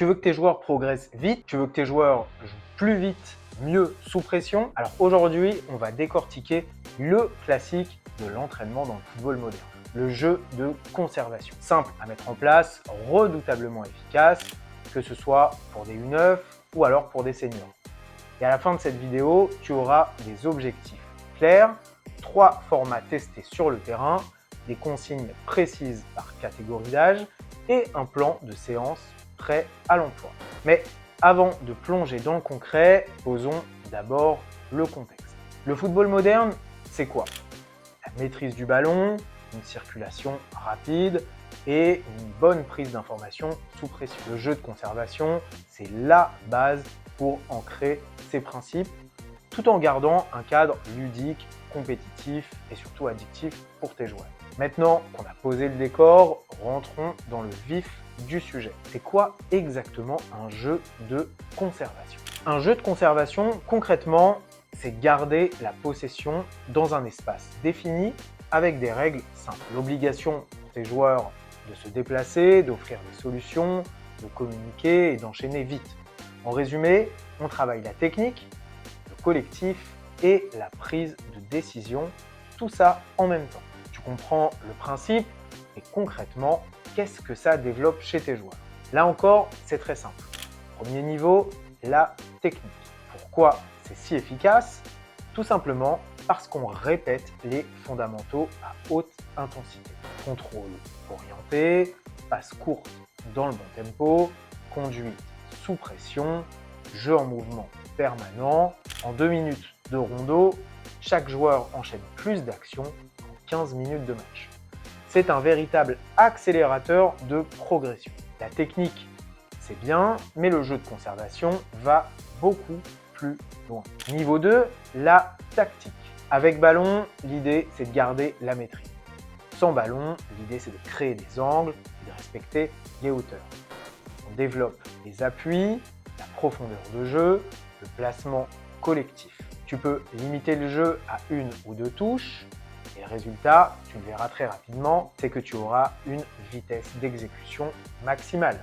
Tu veux que tes joueurs progressent vite, tu veux que tes joueurs jouent plus vite, mieux sous pression. Alors aujourd'hui, on va décortiquer le classique de l'entraînement dans le football moderne, le jeu de conservation. Simple à mettre en place, redoutablement efficace, que ce soit pour des U9 ou alors pour des seniors. Et à la fin de cette vidéo, tu auras des objectifs clairs, 3 formats testés sur le terrain, des consignes précises par catégorie d'âge et un plan de séance prêt à l'emploi. Mais avant de plonger dans le concret, posons d'abord le contexte. Le football moderne, c'est quoi? La maîtrise du ballon, une circulation rapide et une bonne prise d'information sous pression. Le jeu de conservation, c'est la base pour ancrer ces principes, tout en gardant un cadre ludique, compétitif et surtout addictif pour tes joueurs. Maintenant qu'on a posé le décor, rentrons dans le vif du sujet. C'est quoi exactement un jeu de conservation? Un jeu de conservation, concrètement, c'est garder la possession dans un espace défini avec des règles simples. L'obligation pour tes joueurs de se déplacer, d'offrir des solutions, de communiquer et d'enchaîner vite. En résumé, on travaille la technique, le collectif et la prise de décision, tout ça en même temps. Tu comprends le principe et concrètement, qu'est-ce que ça développe chez tes joueurs? Là encore, c'est très simple. Premier niveau, la technique. Pourquoi c'est si efficace? Tout simplement parce qu'on répète les fondamentaux à haute intensité. Contrôle orienté, passe courte dans le bon tempo, conduite sous pression, jeu en mouvement permanent. En 2 minutes de rondo, chaque joueur enchaîne plus d'actions en 15 minutes de match. C'est un véritable accélérateur de progression. La technique, c'est bien, mais le jeu de conservation va beaucoup plus loin. Niveau 2, la tactique. Avec ballon, l'idée, c'est de garder la maîtrise. Sans ballon, l'idée, c'est de créer des angles et de respecter les hauteurs. On développe les appuis, la profondeur de jeu, le placement collectif. Tu peux limiter le jeu à 1 ou 2 touches, et le résultat, tu le verras très rapidement, c'est que tu auras une vitesse d'exécution maximale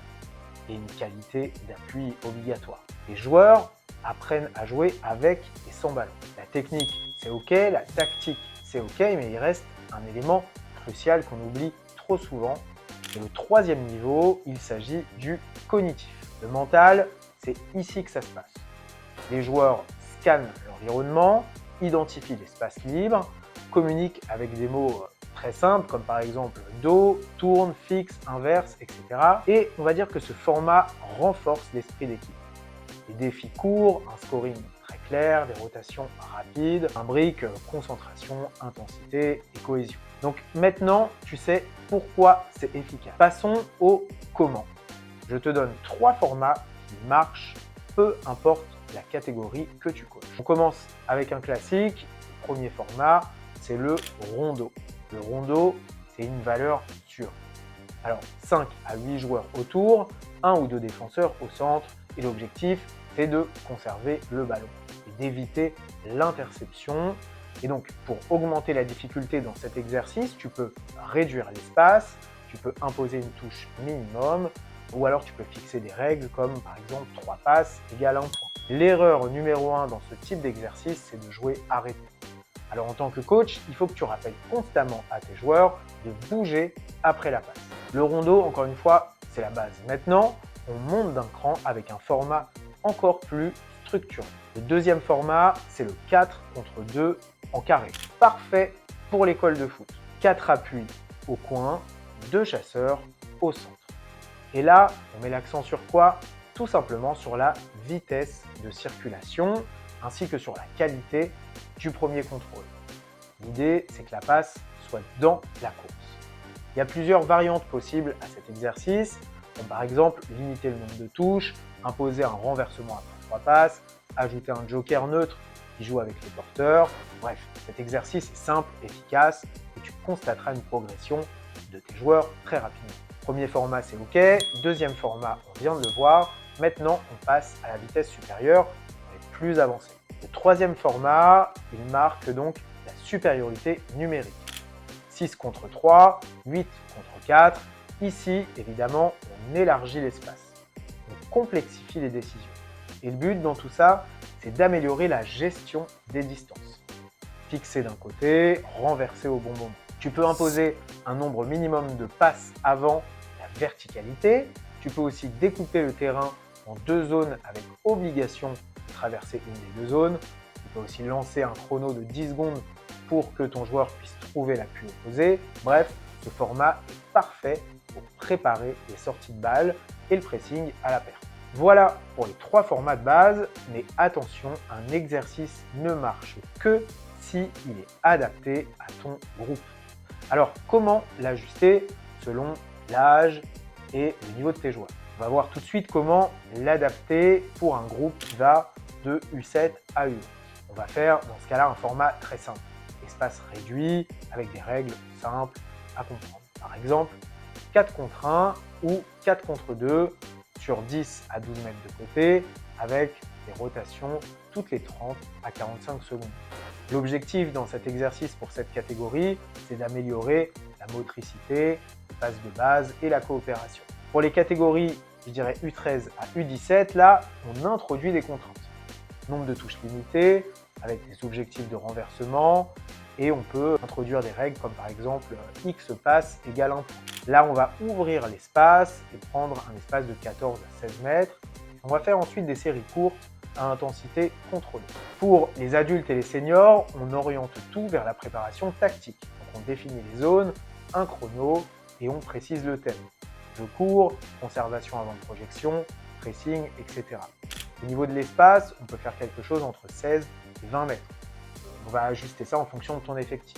et une qualité d'appui obligatoire. Les joueurs apprennent à jouer avec et sans ballon. La technique, c'est OK, la tactique, c'est OK, mais il reste un élément crucial qu'on oublie trop souvent. Et le 3e niveau, il s'agit du cognitif. Le mental, c'est ici que ça se passe. Les joueurs scannent l'environnement, identifient l'espace libre, communiquent avec des mots très simples comme par exemple dos, tourne, fixe, inverse, etc. Et on va dire que ce format renforce l'esprit d'équipe. Des défis courts, un scoring très clair, des rotations rapides, un brick, concentration, intensité et cohésion. Donc maintenant, tu sais pourquoi c'est efficace. Passons au comment. Je te donne 3 formats qui marchent, peu importe la catégorie que tu coaches. On commence avec un classique. Le premier format, c'est le rondo. Le rondo, c'est une valeur sûre. Alors 5 à 8 joueurs autour, 1 ou 2 défenseurs au centre et l'objectif, c'est de conserver le ballon et d'éviter l'interception. Et donc, pour augmenter la difficulté dans cet exercice, tu peux réduire l'espace, tu peux imposer une touche minimum ou alors tu peux fixer des règles comme par exemple 3 passes égale 1 point. L'erreur numéro 1 dans ce type d'exercice, c'est de jouer arrêté. Alors en tant que coach, il faut que tu rappelles constamment à tes joueurs de bouger après la passe. Le rondo, encore une fois, c'est la base. Maintenant, on monte d'un cran avec un format encore plus structuré. Le 2e format, c'est le 4 contre 2 en carré. Parfait pour l'école de foot. 4 appuis au coin, 2 chasseurs au centre. Et là, on met l'accent sur quoi? Tout simplement sur la vitesse de circulation ainsi que sur la qualité du premier contrôle. L'idée, c'est que la passe soit dans la course. Il y a plusieurs variantes possibles à cet exercice, comme par exemple limiter le nombre de touches, imposer un renversement après 3 passes, ajouter un joker neutre qui joue avec les porteurs. Bref, cet exercice est simple, efficace et tu constateras une progression de tes joueurs très rapidement. Premier format, c'est OK. 2e format, on vient de le voir. Maintenant, on passe à la vitesse supérieure, on est plus avancé. Le 3e format, il marque donc la supériorité numérique. 6 contre 3, 8 contre 4. Ici, évidemment, on élargit l'espace. Donc, complexifie les décisions. Et le but dans tout ça, c'est d'améliorer la gestion des distances. Fixer d'un côté, renverser au bon moment. Tu peux imposer un nombre minimum de passes avant la verticalité. Tu peux aussi découper le terrain en 2 zones avec obligation de traverser une des 2 zones. Tu peux aussi lancer un chrono de 10 secondes pour que ton joueur puisse trouver l'appui opposé. Bref, ce format est parfait pour préparer les sorties de balles et le pressing à la perte. Voilà pour les 3 formats de base, mais attention, un exercice ne marche que s'il est adapté à ton groupe. Alors, comment l'ajuster selon l'âge et le niveau de tes joueurs? On va voir tout de suite comment l'adapter pour un groupe qui va de U7 à U11. On va faire dans ce cas-là un format très simple, espace réduit avec des règles simples à comprendre. Par exemple, 4 contre 1 ou 4 contre 2 sur 10 à 12 mètres de côté avec des rotations toutes les 30 à 45 secondes. L'objectif dans cet exercice pour cette catégorie, c'est d'améliorer la motricité, les passes de base et la coopération. Pour les catégories, je dirais U13 à U17, là, on introduit des contraintes. Nombre de touches limitées, avec des objectifs de renversement, et on peut introduire des règles comme par exemple X passe égale 1 point. Là, on va ouvrir l'espace et prendre un espace de 14 à 16 mètres. On va faire ensuite des séries courtes à intensité contrôlée. Pour les adultes et les seniors, on oriente tout vers la préparation tactique. Donc on définit les zones, un chrono et on précise le thème. Jeu court, conservation avant de projection, pressing, etc. Au niveau de l'espace, on peut faire quelque chose entre 16 et 20 mètres. On va ajuster ça en fonction de ton effectif.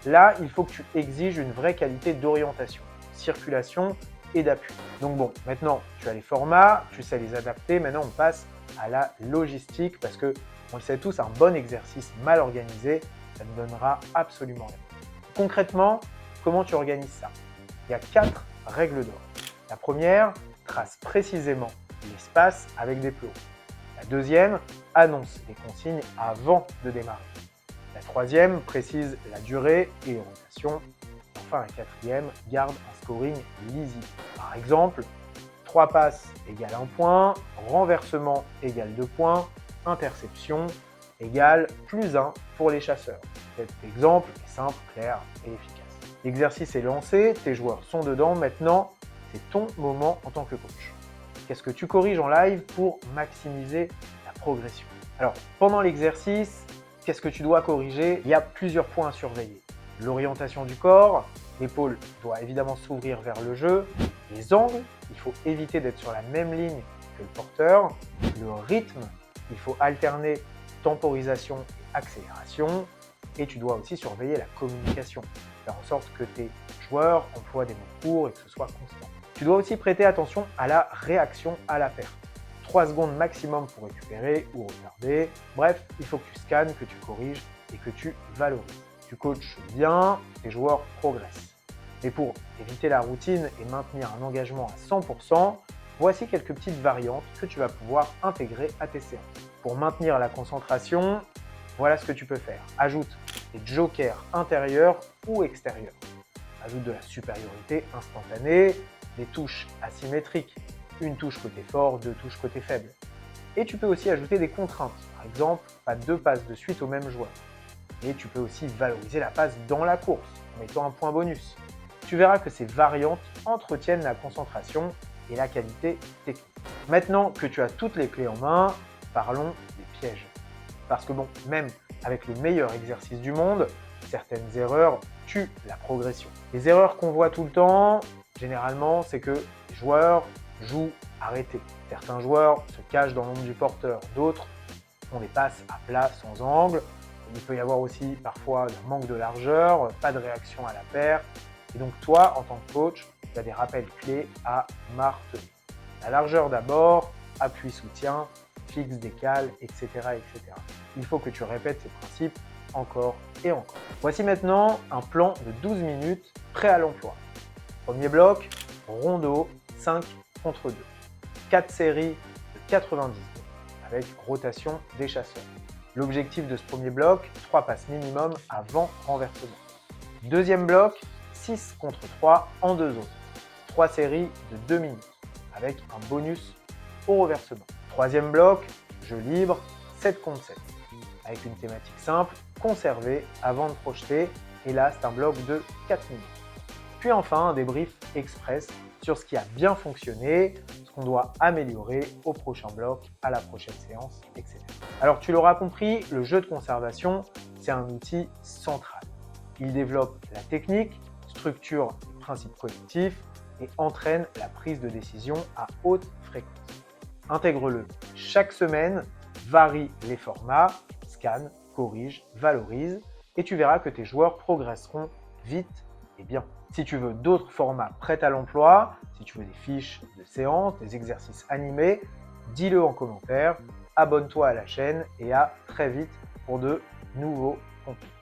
Là, il faut que tu exiges une vraie qualité d'orientation, circulation et d'appui. Donc bon, maintenant, tu as les formats, tu sais les adapter. Maintenant, on passe à la logistique parce que, on le sait tous, un bon exercice mal organisé, ça ne donnera absolument rien. Concrètement, comment tu organises ça? Il y a 4 règles d'or. La première, trace précisément l'espace avec des plots. La deuxième, annonce les consignes avant de démarrer. La troisième, précise la durée et les rotations. Enfin, la quatrième, garde un scoring lisible. Par exemple, 3 passes égale 1 point, renversement égale 2 points, interception égale +1 pour les chasseurs. Cet exemple est simple, clair et efficace. L'exercice est lancé, tes joueurs sont dedans, maintenant c'est ton moment en tant que coach. Qu'est-ce que tu corriges en live pour maximiser la progression? Alors, pendant l'exercice, qu'est-ce que tu dois corriger? Il y a plusieurs points à surveiller. L'orientation du corps, l'épaule doit évidemment s'ouvrir vers le jeu. Les angles, il faut éviter d'être sur la même ligne que le porteur. Le rythme, il faut alterner temporisation et accélération. Et tu dois aussi surveiller la communication, faire en sorte que tes joueurs emploient des mots courts et que ce soit constant. Tu dois aussi prêter attention à la réaction à la perte. 3 secondes maximum pour récupérer ou retarder. Bref, il faut que tu scannes, que tu corriges et que tu valorises. Tu coaches bien, tes joueurs progressent. Mais pour éviter la routine et maintenir un engagement à 100%, voici quelques petites variantes que tu vas pouvoir intégrer à tes séances. Pour maintenir la concentration, voilà ce que tu peux faire. Ajoute des jokers intérieurs ou extérieurs. Ajoute de la supériorité instantanée, des touches asymétriques, une touche côté fort, 2 touches côté faible. Et tu peux aussi ajouter des contraintes. Par exemple, pas 2 passes de suite au même joueur. Et tu peux aussi valoriser la passe dans la course en mettant un point bonus. Tu verras que ces variantes entretiennent la concentration et la qualité technique. Maintenant que tu as toutes les clés en main, parlons des pièges. Parce que bon, même avec le meilleur exercice du monde, certaines erreurs tuent la progression. Les erreurs qu'on voit tout le temps, généralement, c'est que les joueurs jouent arrêtés. Certains joueurs se cachent dans l'ombre du porteur, d'autres font des passes à plat sans angle. Il peut y avoir aussi parfois un manque de largeur, pas de réaction à la perte. Et donc toi, en tant que coach, tu as des rappels clés à marteler. La largeur d'abord, appui, soutien, fixe, décale, etc., etc. Il faut que tu répètes ces principes encore et encore. Voici maintenant un plan de 12 minutes prêt à l'emploi. Premier bloc, rondo, 5 contre 2. 4 séries de 90 secondes avec rotation des chasseurs. L'objectif de ce premier bloc, 3 passes minimum avant renversement. Deuxième bloc, 6 contre 3 en 2 zones. 3 séries de 2 minutes avec un bonus au reversement. Troisième bloc, jeu libre, 7 contre 7. Avec une thématique simple, conserver avant de projeter. Et là, c'est un bloc de 4 minutes. Puis enfin, un débrief express sur ce qui a bien fonctionné, ce qu'on doit améliorer au prochain bloc, à la prochaine séance, etc. Alors tu l'auras compris, le jeu de conservation, c'est un outil central. Il développe la technique, structure les principes cognitifs et entraîne la prise de décision à haute fréquence. Intègre-le chaque semaine, varie les formats, scanne, corrige, valorise et tu verras que tes joueurs progresseront vite et bien. Si tu veux d'autres formats prêts à l'emploi, si tu veux des fiches de séances, des exercices animés, dis-le en commentaire, abonne-toi à la chaîne et à très vite pour de nouveaux contenus.